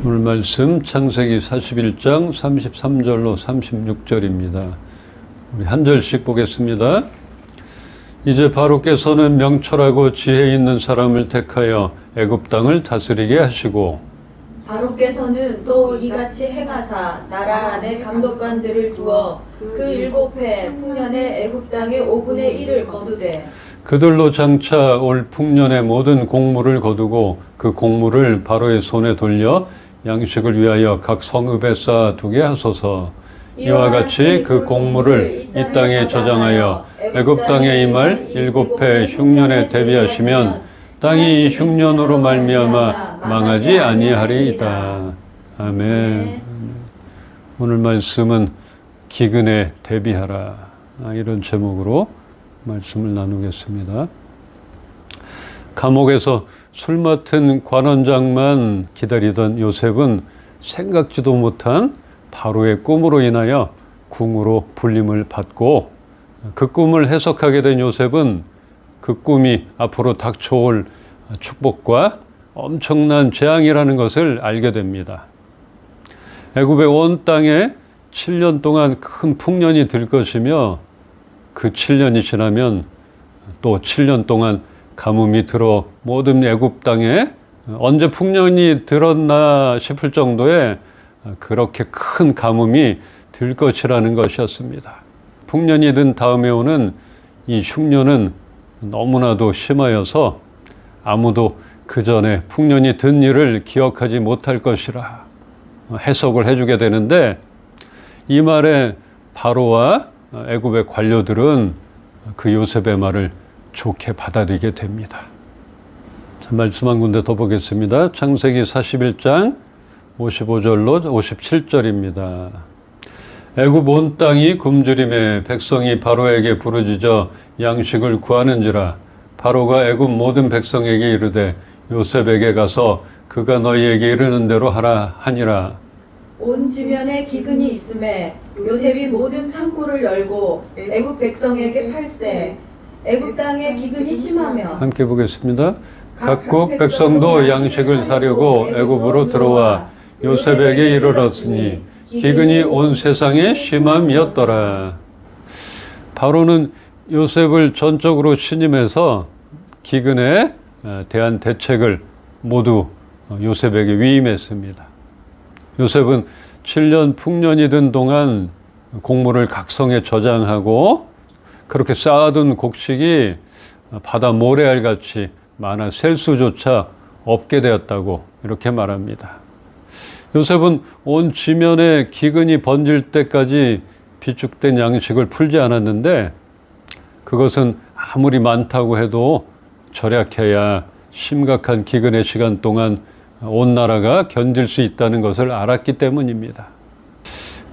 오늘 말씀 창세기 41장 33절로 36절입니다. 우리 한 절씩 보겠습니다. 이제 바로께서는 명철하고 지혜 있는 사람을 택하여 애굽 땅을 다스리게 하시고 바로께서는 또 이같이 행하사 나라 안에 감독관들을 두어 그 7해 풍년에 애굽 땅의 5분의 1을 거두되 그들로 장차 올 풍년의 모든 곡물을 거두고 그 곡물을 바로의 손에 돌려 양식을 위하여 각 성읍에 쌓아두게 하소서. 이와 같이 그 곡물을 이 땅에 저장하여 애굽 땅에 임할 7해 흉년에 대비하시면 땅이 이 흉년으로 말미암아 망하지 아니하리이다. 아멘. 오늘 말씀은 기근에 대비하라, 이런 제목으로 말씀을 나누겠습니다. 감옥에서 술 맡은 관원장만 기다리던 요셉은 생각지도 못한 바로의 꿈으로 인하여 궁으로 불림을 받고, 그 꿈을 해석하게 된 요셉은 그 꿈이 앞으로 닥쳐올 축복과 엄청난 재앙이라는 것을 알게 됩니다. 애굽의 온 땅에 7년 동안 큰 풍년이 들 것이며, 그 7년이 지나면 또 7년 동안 가뭄이 들어 모든 애굽 땅에 언제 풍년이 들었나 싶을 정도의 그렇게 큰 가뭄이 들 것이라는 것이었습니다. 풍년이 든 다음에 오는 이 흉년은 너무나도 심하여서 아무도 그 전에 풍년이 든 일을 기억하지 못할 것이라 해석을 해주게 되는데, 이 말에 바로와 애굽의 관료들은 그 요셉의 말을 좋게 받아들이게 됩니다. 자, 말씀 한 군데 더 보겠습니다. 창세기 41장 55절로 57절입니다. 애굽 온 땅이 굶주림에 백성이 바로에게 부르짖어 양식을 구하는지라. 바로가 애굽 모든 백성에게 이르되 요셉에게 가서 그가 너희에게 이르는 대로 하라 하니라. 온 지면에 기근이 있음에 요셉이 모든 창고를 열고 애굽 백성에게 팔세. 애굽 땅에 기근이 심하며 함께 보겠습니다. 각국 백성도 양식을 사려고 애굽으로 들어와 요셉에게 이르렀으니 기근이 온 세상에 심함이었더라. 바로는 요셉을 전적으로 신임해서 기근에 대한 대책을 모두 요셉에게 위임했습니다. 요셉은 7년 풍년이 든 동안 곡물을 각성에 저장하고 그렇게 쌓아둔 곡식이 바다 모래알같이 많아 셀 수조차 없게 되었다고 이렇게 말합니다. 요셉은 온 지면에 기근이 번질 때까지 비축된 양식을 풀지 않았는데, 그것은 아무리 많다고 해도 절약해야 심각한 기근의 시간 동안 온 나라가 견딜 수 있다는 것을 알았기 때문입니다.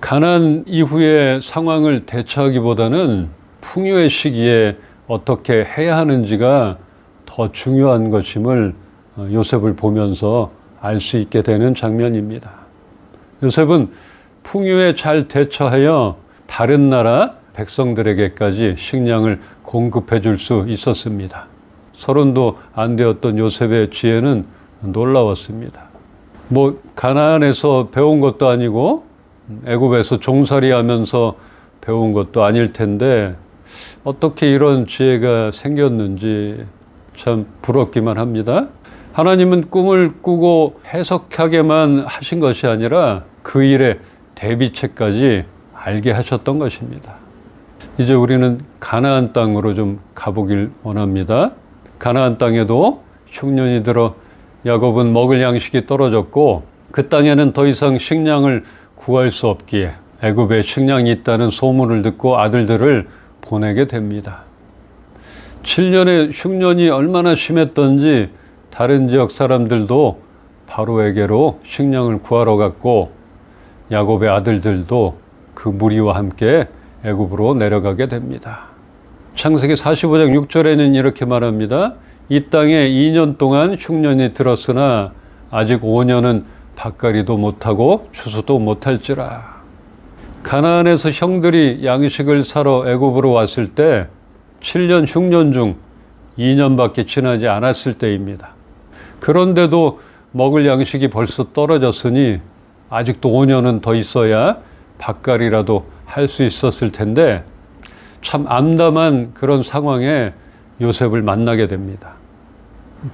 가난 이후의 상황을 대처하기보다는 풍요의 시기에 어떻게 해야 하는지가 더 중요한 것임을 요셉을 보면서 알 수 있게 되는 장면입니다. 요셉은 풍요에 잘 대처하여 다른 나라 백성들에게까지 식량을 공급해 줄 수 있었습니다. 서론도 안 되었던 요셉의 지혜는 놀라웠습니다. 가나안에서 배운 것도 아니고 애굽에서 종살이 하면서 배운 것도 아닐 텐데 어떻게 이런 지혜가 생겼는지 참 부럽기만 합니다. 하나님은 꿈을 꾸고 해석하게만 하신 것이 아니라 그 일의 대비책까지 알게 하셨던 것입니다. 이제 우리는 가나안 땅으로 좀 가보길 원합니다. 가나안 땅에도 흉년이 들어 야곱은 먹을 양식이 떨어졌고, 그 땅에는 더 이상 식량을 구할 수 없기에 애굽에 식량이 있다는 소문을 듣고 아들들을 보내게 됩니다. 7년의 흉년이 얼마나 심했던지 다른 지역 사람들도 바로에게로 식량을 구하러 갔고, 야곱의 아들들도 그 무리와 함께 애굽으로 내려가게 됩니다. 창세기 45장 6절에는 이렇게 말합니다. 이 땅에 2년 동안 흉년이 들었으나 아직 5년은 밭갈이도 못하고 추수도 못할지라. 가나안에서 형들이 양식을 사러 애굽으로 왔을 때 7년 흉년 중 2년밖에 지나지 않았을 때입니다. 그런데도 먹을 양식이 벌써 떨어졌으니 아직도 5년은 더 있어야 밭갈이라도 할 수 있었을 텐데 참 암담한 그런 상황에 요셉을 만나게 됩니다.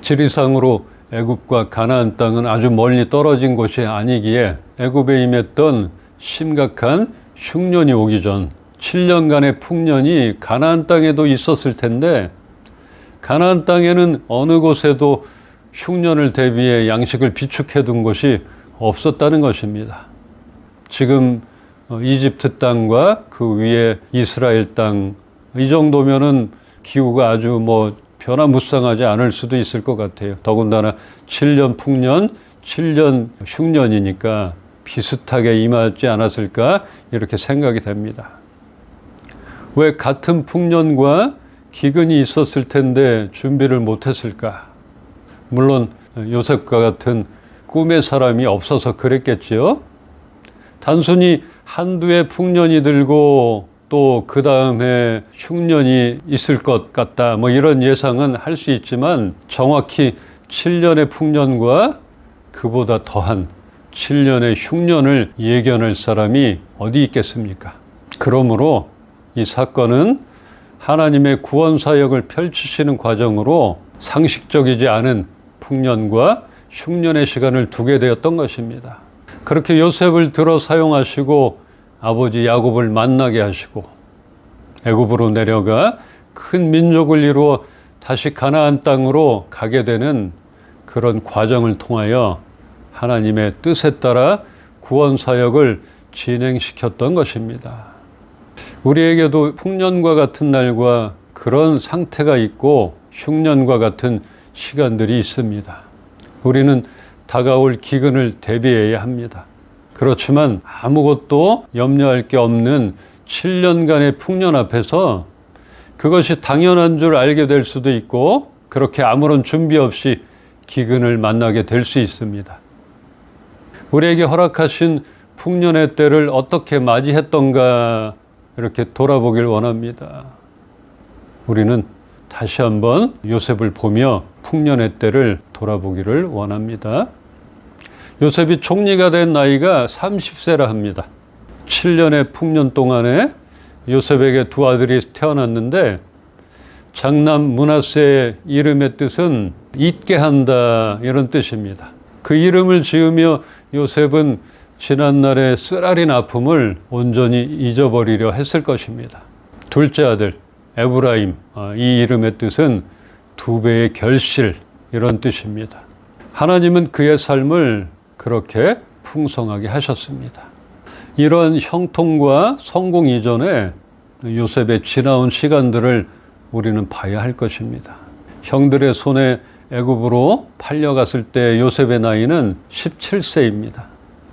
지리상으로 애굽과 가나안 땅은 아주 멀리 떨어진 곳이 아니기에 애굽에 임했던 심각한 흉년이 오기 전 7년간의 풍년이 가나안 땅에도 있었을 텐데 가나안 땅에는 어느 곳에도 흉년을 대비해 양식을 비축해 둔 곳이 없었다는 것입니다. 지금 이집트 땅과 그 위에 이스라엘 땅, 이 정도면은 기후가 아주 변화무쌍하지 않을 수도 있을 것 같아요. 더군다나 7년 풍년, 7년 흉년이니까 비슷하게 임하지 않았을까 이렇게 생각이 됩니다. 왜 같은 풍년과 기근이 있었을 텐데 준비를 못했을까? 물론 요셉과 같은 꿈의 사람이 없어서 그랬겠지요. 단순히 한두 해 풍년이 들고 또 그 다음에 흉년이 있을 것 같다 이런 예상은 할 수 있지만 정확히 7년의 풍년과 그보다 더한 7년의 흉년을 예견할 사람이 어디 있겠습니까? 그러므로 이 사건은 하나님의 구원 사역을 펼치시는 과정으로 상식적이지 않은 풍년과 흉년의 시간을 두게 되었던 것입니다. 그렇게 요셉을 들어 사용하시고 아버지 야곱을 만나게 하시고 애굽으로 내려가 큰 민족을 이루어 다시 가나안 땅으로 가게 되는 그런 과정을 통하여 하나님의 뜻에 따라 구원 사역을 진행시켰던 것입니다. 우리에게도 풍년과 같은 날과 그런 상태가 있고 흉년과 같은 시간들이 있습니다. 우리는 다가올 기근을 대비해야 합니다. 그렇지만 아무것도 염려할 게 없는 7년간의 풍년 앞에서 그것이 당연한 줄 알게 될 수도 있고 그렇게 아무런 준비 없이 기근을 만나게 될 수 있습니다. 우리에게 허락하신 풍년의 때를 어떻게 맞이했던가 이렇게 돌아보길 원합니다. 우리는 다시 한번 요셉을 보며 풍년의 때를 돌아보기를 원합니다. 요셉이 총리가 된 나이가 30세라 합니다. 7년의 풍년 동안에 요셉에게 두 아들이 태어났는데 장남 므낫세의 이름의 뜻은 잊게 한다 이런 뜻입니다. 그 이름을 지으며 요셉은 지난날의 쓰라린 아픔을 온전히 잊어버리려 했을 것입니다. 둘째 아들 에브라임, 이 이름의 뜻은 두 배의 결실 이런 뜻입니다. 하나님은 그의 삶을 그렇게 풍성하게 하셨습니다. 이러한 형통과 성공 이전에 요셉의 지나온 시간들을 우리는 봐야 할 것입니다. 형들의 손에 애굽으로 팔려갔을 때 요셉의 나이는 17세입니다.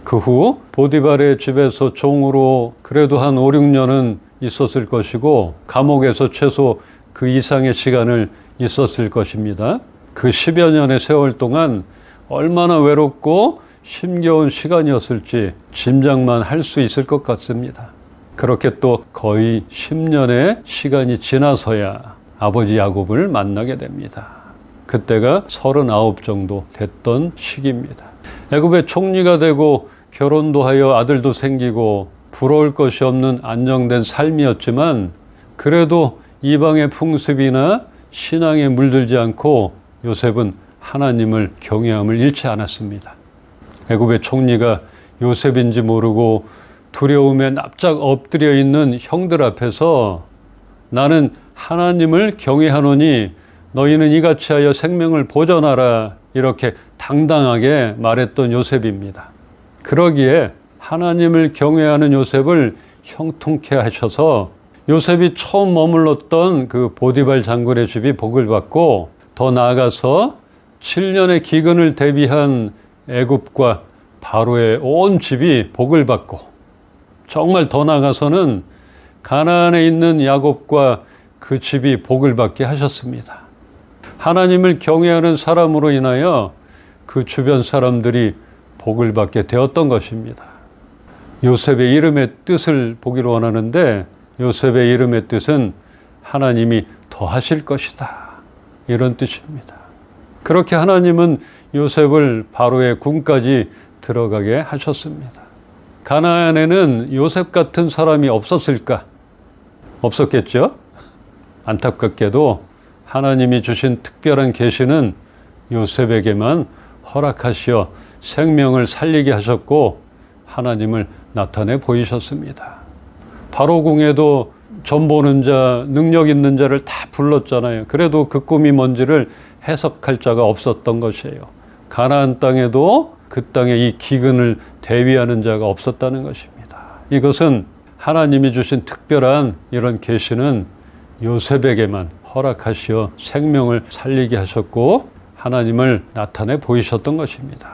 그 후 보디발의 집에서 종으로 그래도 한 5, 6년은 있었을 것이고 감옥에서 최소 그 이상의 시간을 있었을 것입니다. 그 10여 년의 세월 동안 얼마나 외롭고 힘겨운 시간이었을지 짐작만 할 수 있을 것 같습니다. 그렇게 또 거의 10년의 시간이 지나서야 아버지 야곱을 만나게 됩니다. 그때가 39 정도 됐던 시기입니다. 애굽의 총리가 되고 결혼도 하여 아들도 생기고 부러울 것이 없는 안정된 삶이었지만 그래도 이방의 풍습이나 신앙에 물들지 않고 요셉은 하나님을 경외함을 잃지 않았습니다. 애굽의 총리가 요셉인지 모르고 두려움에 납작 엎드려 있는 형들 앞에서 나는 하나님을 경외하노니 너희는 이같이 하여 생명을 보전하라 이렇게 당당하게 말했던 요셉입니다. 그러기에 하나님을 경외하는 요셉을 형통케 하셔서 요셉이 처음 머물렀던 그 보디발 장군의 집이 복을 받고 더 나아가서 7년의 기근을 대비한 애굽과 바로의 온 집이 복을 받고 정말 더 나아가서는 가나안에 있는 야곱과 그 집이 복을 받게 하셨습니다. 하나님을 경외하는 사람으로 인하여 그 주변 사람들이 복을 받게 되었던 것입니다. 요셉의 이름의 뜻을 보기를 원하는데 요셉의 이름의 뜻은 하나님이 더하실 것이다 이런 뜻입니다. 그렇게 하나님은 요셉을 바로의 궁까지 들어가게 하셨습니다. 가나안에는 요셉 같은 사람이 없었을까? 없었겠죠? 안타깝게도 하나님이 주신 특별한 계시는 요셉에게만 허락하시어 생명을 살리게 하셨고 하나님을 나타내 보이셨습니다. 바로 궁에도 전 보는 자, 능력 있는 자를 다 불렀잖아요. 그래도 그 꿈이 뭔지를 해석할 자가 없었던 것이에요. 가나안 땅에도 그 땅에 이 기근을 대위하는 자가 없었다는 것입니다. 이것은 하나님이 주신 특별한 이런 계시는 요셉에게만 허락하시어 생명을 살리게 하셨고 하나님을 나타내 보이셨던 것입니다.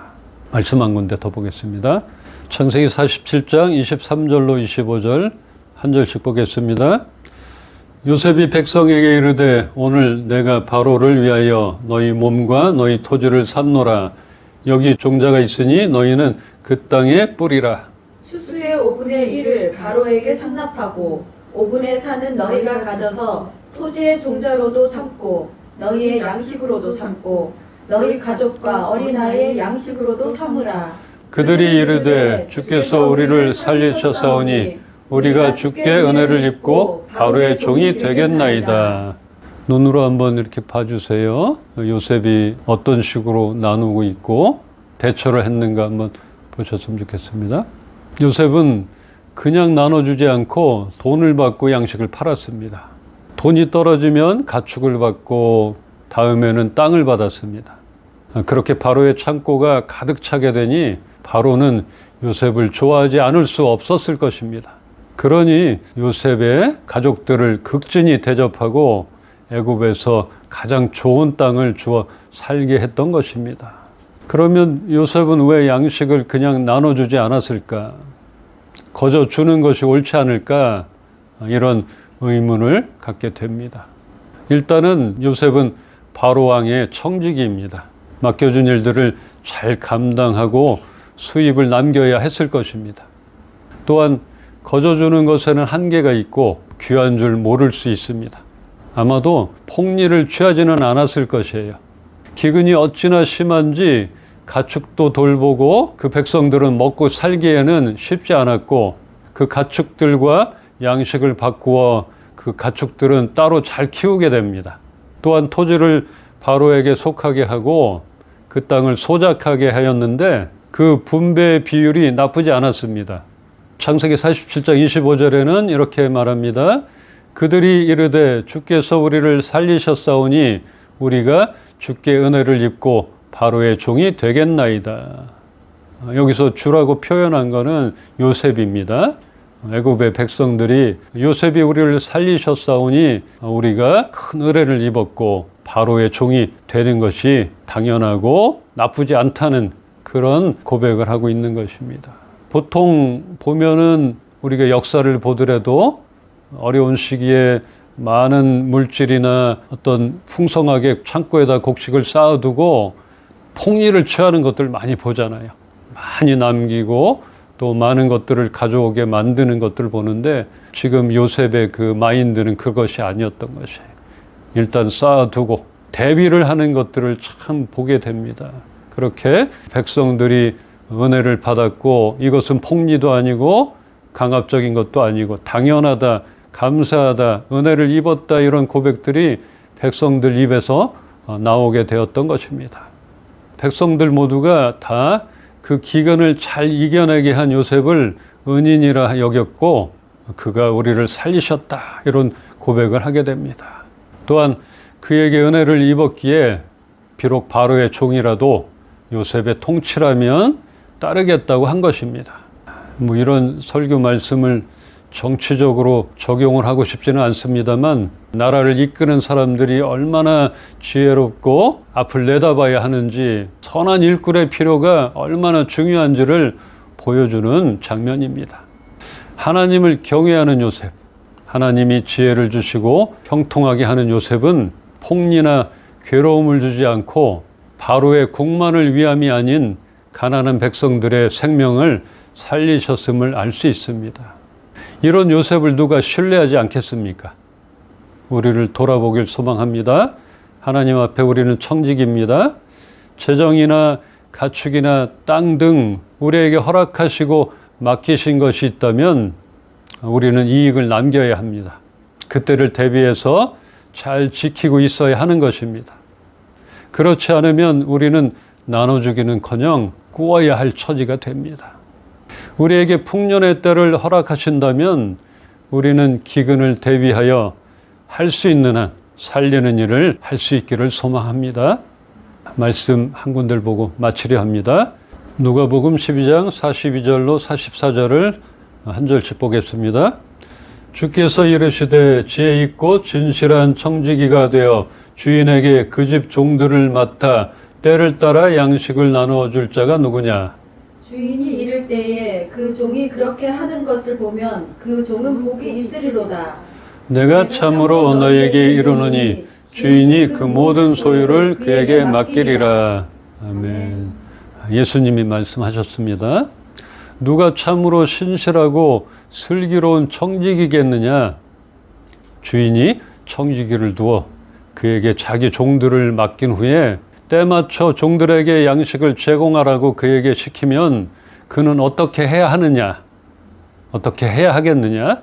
말씀 한 군데 더 보겠습니다. 창세기 47장 23절로 25절 한 절씩 보겠습니다. 요셉이 백성에게 이르되 오늘 내가 바로를 위하여 너희 몸과 너희 토지를 샀노라. 여기 종자가 있으니 너희는 그 땅에 뿌리라. 추수의 5분의 1을 바로에게 상납하고 5분의 4는 너희가 가져서 토지의 종자로도 삼고 너희의 양식으로도 삼고 너희 가족과 어린아이의 양식으로도 삼으라. 그들이 이르되 주께서 우리를 살리셨사오니 우리가 주께 은혜를 입고 바로의 종이 되겠나이다. 눈으로 한번 이렇게 봐주세요. 요셉이 어떤 식으로 나누고 있고 대처를 했는가 한번 보셨으면 좋겠습니다. 요셉은 그냥 나눠주지 않고 돈을 받고 양식을 팔았습니다. 돈이 떨어지면 가축을 받고 다음에는 땅을 받았습니다. 그렇게 바로의 창고가 가득 차게 되니 바로는 요셉을 좋아하지 않을 수 없었을 것입니다. 그러니 요셉의 가족들을 극진히 대접하고 애굽에서 가장 좋은 땅을 주어 살게 했던 것입니다. 그러면 요셉은 왜 양식을 그냥 나눠주지 않았을까? 거저 주는 것이 옳지 않을까? 이런 의문을 갖게 됩니다. 일단은 요셉은 바로 왕의 청지기입니다. 맡겨준 일들을 잘 감당하고 수입을 남겨야 했을 것입니다. 또한 거저 주는 것에는 한계가 있고 귀한 줄 모를 수 있습니다. 아마도 폭리를 취하지는 않았을 것이에요. 기근이 어찌나 심한지 가축도 돌보고 그 백성들은 먹고 살기에는 쉽지 않았고 그 가축들과 양식을 바꾸어 그 가축들은 따로 잘 키우게 됩니다. 또한 토지를 바로에게 속하게 하고 그 땅을 소작하게 하였는데 그 분배의 비율이 나쁘지 않았습니다. 창세기 47장 25절에는 이렇게 말합니다. 그들이 이르되 주께서 우리를 살리셨사오니 우리가 주께 은혜를 입고 바로의 종이 되겠나이다. 여기서 주라고 표현한 것은 요셉입니다. 애굽의 백성들이 요셉이 우리를 살리셨사오니 우리가 큰 은혜를 입었고 바로의 종이 되는 것이 당연하고 나쁘지 않다는 그런 고백을 하고 있는 것입니다. 보통 보면은 우리가 역사를 보더라도 어려운 시기에 많은 물질이나 어떤 풍성하게 창고에다 곡식을 쌓아두고 폭리를 취하는 것들 많이 보잖아요. 많이 남기고 또 많은 것들을 가져오게 만드는 것들을 보는데 지금 요셉의 그 마인드는 그것이 아니었던 것이에요. 일단 쌓아두고 대비를 하는 것들을 참 보게 됩니다. 그렇게 백성들이 은혜를 받았고 이것은 폭리도 아니고 강압적인 것도 아니고 당연하다, 감사하다, 은혜를 입었다 이런 고백들이 백성들 입에서 나오게 되었던 것입니다. 백성들 모두가 다 그 기근을 잘 이겨내게 한 요셉을 은인이라 여겼고 그가 우리를 살리셨다 이런 고백을 하게 됩니다. 또한 그에게 은혜를 입었기에 비록 바로의 종이라도 요셉의 통치라면 따르겠다고 한 것입니다. 뭐 이런 설교 말씀을 정치적으로 적용을 하고 싶지는 않습니다만 나라를 이끄는 사람들이 얼마나 지혜롭고 앞을 내다봐야 하는지 선한 일꾼의 필요가 얼마나 중요한지를 보여주는 장면입니다. 하나님을 경외하는 요셉, 하나님이 지혜를 주시고 형통하게 하는 요셉은 폭리나 괴로움을 주지 않고 바로의 궁만을 위함이 아닌 가난한 백성들의 생명을 살리셨음을 알 수 있습니다. 이런 요셉을 누가 신뢰하지 않겠습니까? 우리를 돌아보길 소망합니다. 하나님 앞에 우리는 청직입니다. 재정이나 가축이나 땅 등 우리에게 허락하시고 맡기신 것이 있다면 우리는 이익을 남겨야 합니다. 그때를 대비해서 잘 지키고 있어야 하는 것입니다. 그렇지 않으면 우리는 나눠주기는커녕 구워야 할 처지가 됩니다. 우리에게 풍년의 때를 허락하신다면 우리는 기근을 대비하여 할 수 있는 한 살리는 일을 할 수 있기를 소망합니다. 말씀 한 군데를 보고 마치려 합니다. 누가복음 12장 42절로 44절을 한 절씩 보겠습니다. 주께서 이르시되 지혜 있고 진실한 청지기가 되어 주인에게 그 집 종들을 맡아 때를 따라 양식을 나누어 줄 자가 누구냐? 주인이 이를 때에 그 종이 그렇게 하는 것을 보면 그 종은 복이 있으리로다. 내가 참으로 너에게 이르노니 주인이 그 모든 소유를 그에게 맡기리라. 아멘. 예수님이 말씀하셨습니다. 누가 참으로 신실하고 슬기로운 청지기겠느냐? 주인이 청지기를 두어 그에게 자기 종들을 맡긴 후에 때 맞춰 종들에게 양식을 제공하라고 그에게 시키면 그는 어떻게 해야 하느냐? 어떻게 해야 하겠느냐?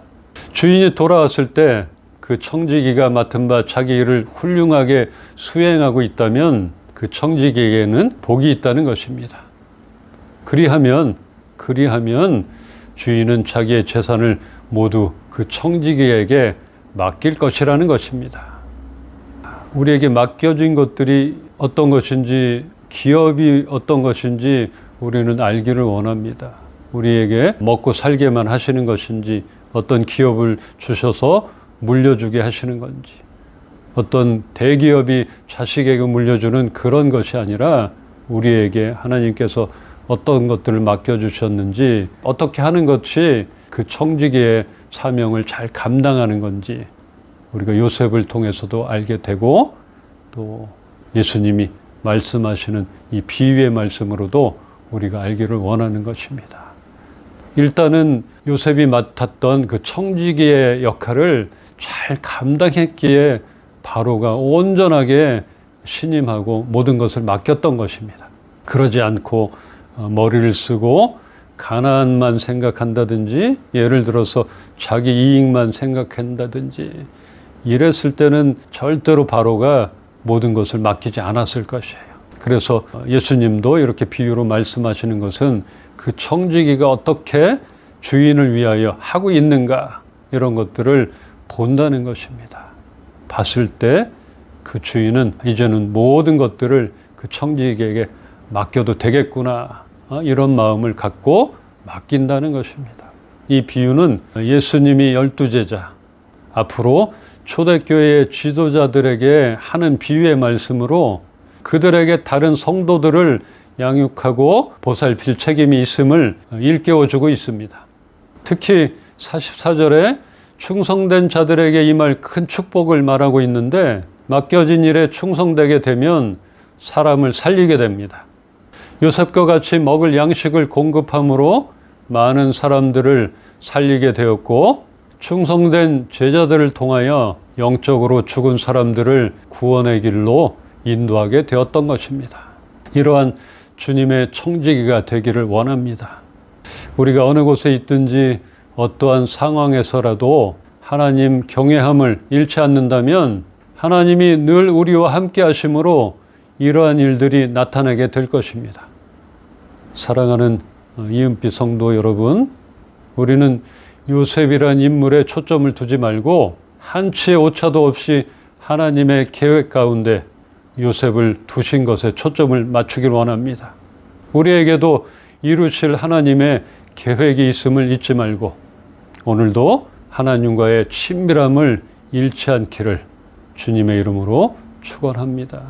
주인이 돌아왔을 때 그 청지기가 맡은 바 자기 일을 훌륭하게 수행하고 있다면 그 청지기에게는 복이 있다는 것입니다. 그리하면 주인은 자기의 재산을 모두 그 청지기에게 맡길 것이라는 것입니다. 우리에게 맡겨진 것들이 어떤 것인지, 기업이 어떤 것인지 우리는 알기를 원합니다. 우리에게 먹고 살게만 하시는 것인지, 어떤 기업을 주셔서 물려주게 하시는 건지, 어떤 대기업이 자식에게 물려주는 그런 것이 아니라 우리에게 하나님께서 어떤 것들을 맡겨주셨는지, 어떻게 하는 것이 그 청지기의 사명을 잘 감당하는 건지 우리가 요셉을 통해서도 알게 되고, 또 예수님이 말씀하시는 이 비유의 말씀으로도 우리가 알기를 원하는 것입니다. 일단은 요셉이 맡았던 그 청지기의 역할을 잘 감당했기에 바로가 온전하게 신임하고 모든 것을 맡겼던 것입니다. 그러지 않고 머리를 쓰고 가난만 생각한다든지, 예를 들어서 자기 이익만 생각한다든지 이랬을 때는 절대로 바로가 모든 것을 맡기지 않았을 것이에요. 그래서 예수님도 이렇게 비유로 말씀하시는 것은 그 청지기가 어떻게 주인을 위하여 하고 있는가, 이런 것들을 본다는 것입니다. 봤을 때 그 주인은 이제는 모든 것들을 그 청지기에게 맡겨도 되겠구나, 이런 마음을 갖고 맡긴다는 것입니다. 이 비유는 예수님이 12제자, 앞으로 초대교회의 지도자들에게 하는 비유의 말씀으로 그들에게 다른 성도들을 양육하고 보살필 책임이 있음을 일깨워주고 있습니다. 특히 44절에 충성된 자들에게 임할 큰 축복을 말하고 있는데, 맡겨진 일에 충성되게 되면 사람을 살리게 됩니다. 요셉과 같이 먹을 양식을 공급함으로 많은 사람들을 살리게 되었고, 충성된 제자들을 통하여 영적으로 죽은 사람들을 구원의 길로 인도하게 되었던 것입니다. 이러한 주님의 청지기가 되기를 원합니다. 우리가 어느 곳에 있든지 어떠한 상황에서라도 하나님 경외함을 잃지 않는다면 하나님이 늘 우리와 함께 하심으로 이러한 일들이 나타나게 될 것입니다. 사랑하는 이은빛 성도 여러분, 우리는 요셉이란 인물에 초점을 두지 말고 한치의 오차도 없이 하나님의 계획 가운데 요셉을 두신 것에 초점을 맞추길 원합니다. 우리에게도 이루실 하나님의 계획이 있음을 잊지 말고 오늘도 하나님과의 친밀함을 잃지 않기를 주님의 이름으로 축원합니다.